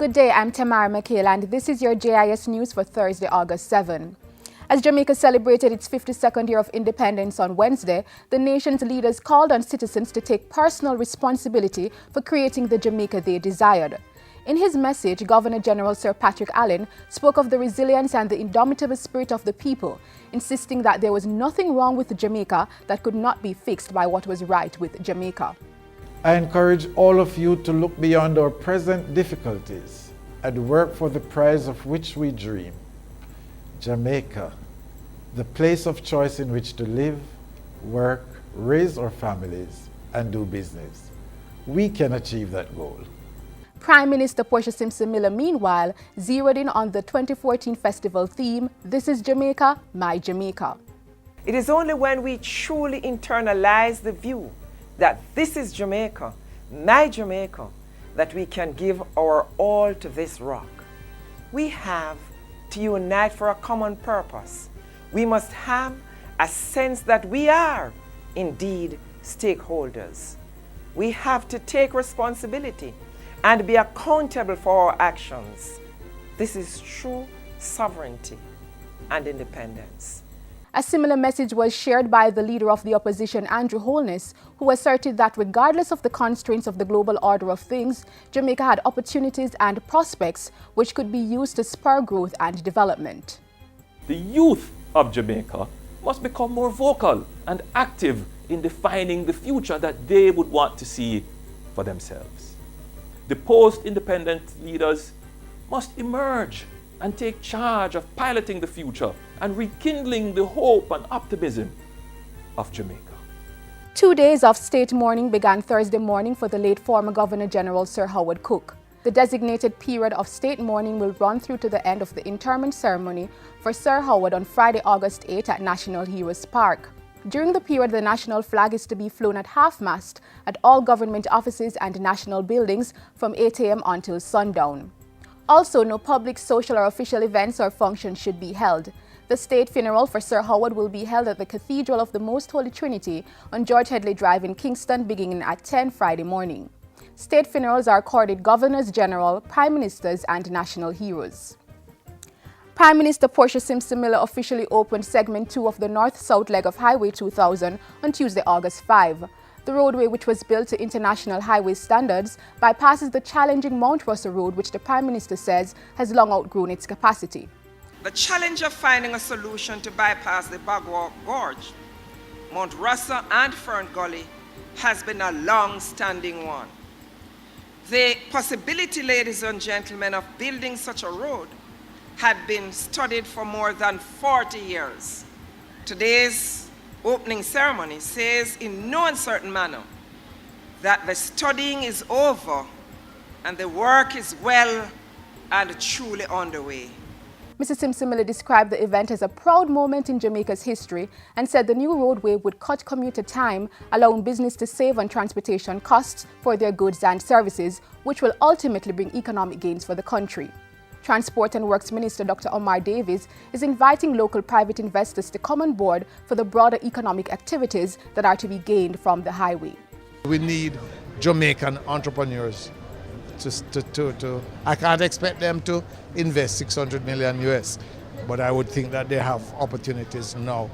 Good day, I'm Tamara McHale and this is your JIS news for Thursday, August 7. As Jamaica celebrated its 52nd year of independence on Wednesday, the nation's leaders called on citizens to take personal responsibility for creating the Jamaica they desired. In his message, Governor General Sir Patrick Allen spoke of the resilience and the indomitable spirit of the people, insisting that there was nothing wrong with Jamaica that could not be fixed by what was right with Jamaica. I encourage all of you to look beyond our present difficulties and work for the prize of which we dream. Jamaica, the place of choice in which to live, work, raise our families, and do business. We can achieve that goal. Prime Minister Portia Simpson Miller, meanwhile, zeroed in on the 2014 festival theme, This is Jamaica, My Jamaica. It is only when we truly internalize the view that this is Jamaica, my Jamaica, that we can give our all to this rock. We have to unite for a common purpose. We must have a sense that we are indeed stakeholders. We have to take responsibility and be accountable for our actions. This is true sovereignty and independence. A similar message was shared by the leader of the opposition, Andrew Holness, who asserted that regardless of the constraints of the global order of things, Jamaica had opportunities and prospects which could be used to spur growth and development. The youth of Jamaica must become more vocal and active in defining the future that they would want to see for themselves. The post-independent leaders must emerge and take charge of piloting the future and rekindling the hope and optimism of Jamaica. 2 days of state mourning began Thursday morning for the late former Governor General Sir Howard Cook. The designated period of state mourning will run through to the end of the interment ceremony for Sir Howard on Friday, August 8 at National Heroes Park. During the period, the national flag is to be flown at half-mast at all government offices and national buildings from 8 a.m. until sundown. Also, no public, social or official events or functions should be held. The state funeral for Sir Howard will be held at the Cathedral of the Most Holy Trinity on George Headley Drive in Kingston beginning at 10 Friday morning. State funerals are accorded governors general, prime ministers and national heroes. Prime Minister Portia Simpson Miller officially opened segment 2 of the north-south leg of Highway 2000 on Tuesday, August 5. The roadway, which was built to international highway standards, bypasses the challenging Mount Russell Road, which the Prime Minister says has long outgrown its capacity. The challenge of finding a solution to bypass the Bagwalk Gorge, Mount Russell and Fern Gully has been a long-standing one. The possibility, ladies and gentlemen, of building such a road had been studied for more than 40 years. Today's opening ceremony says in no uncertain manner that the studying is over and the work is well and truly underway. Mrs. Simpson Miller described the event as a proud moment in Jamaica's history and said the new roadway would cut commuter time, allowing business to save on transportation costs for their goods and services, which will ultimately bring economic gains for the country. Transport and Works Minister Dr. Omar Davies is inviting local private investors to come on board for the broader economic activities that are to be gained from the highway. We need Jamaican entrepreneurs I can't expect them to invest 600 million US, but I would think that they have opportunities now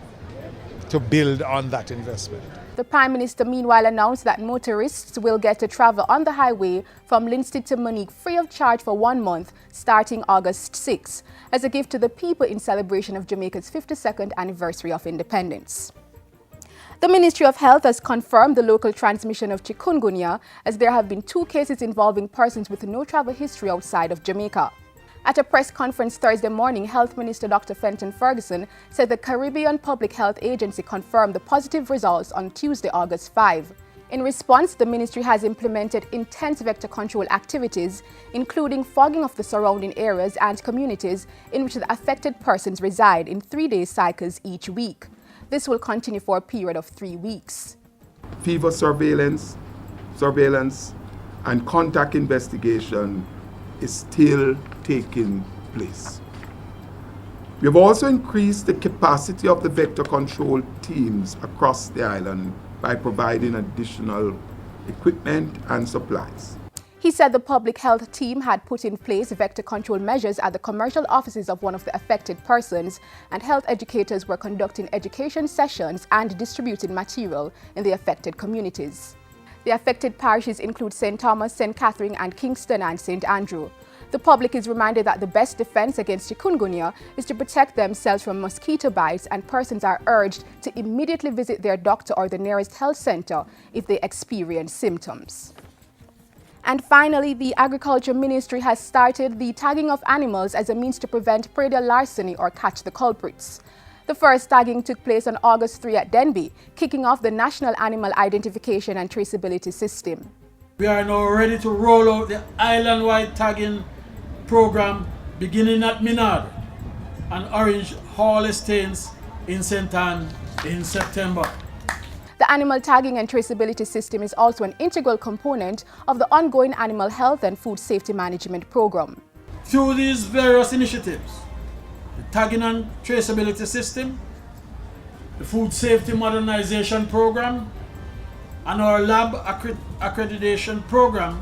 to build on that investment. The Prime Minister meanwhile announced that motorists will get to travel on the highway from Linstead to Mourning free of charge for 1 month starting August 6 as a gift to the people in celebration of Jamaica's 52nd anniversary of independence. The Ministry of Health has confirmed the local transmission of Chikungunya as there have been 2 cases involving persons with no travel history outside of Jamaica. At a press conference Thursday morning, Health Minister Dr. Fenton Ferguson said the Caribbean Public Health Agency confirmed the positive results on Tuesday, August 5. In response, the ministry has implemented intense vector control activities, including fogging of the surrounding areas and communities in which the affected persons reside in 3-day cycles each week. This will continue for a period of 3 weeks. Fever surveillance, and contact investigation is still taking place. We have also increased the capacity of the vector control teams across the island by providing additional equipment and supplies. He He said the public health team had put in place vector control measures at the commercial offices of one of the affected persons, and health educators were conducting education sessions and distributing material in the affected communities. The affected parishes include St. Thomas, St. Catherine and Kingston and St. Andrew. The public is reminded that the best defense against chikungunya is to protect themselves from mosquito bites, and persons are urged to immediately visit their doctor or the nearest health center if they experience symptoms. And finally, the Agriculture Ministry has started the tagging of animals as a means to prevent predial larceny or catch the culprits. The first tagging took place on August 3 at Denby, kicking off the National Animal Identification and Traceability System. We are now ready to roll out the island-wide tagging program beginning at Minard and Orange Hall Estates in St. Anne in September. The animal tagging and traceability system is also an integral component of the ongoing animal health and food safety management program. Through these various initiatives, the tagging and traceability system, the food safety modernization program, and our lab accreditation program,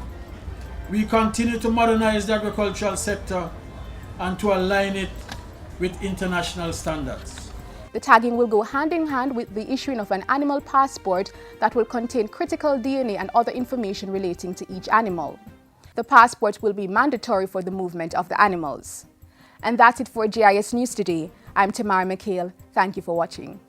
we continue to modernize the agricultural sector and to align it with international standards. The tagging will go hand in hand with the issuing of an animal passport that will contain critical DNA and other information relating to each animal. The passport will be mandatory for the movement of the animals. And that's it for JIS News today. I'm Tamara McHale. Thank you for watching.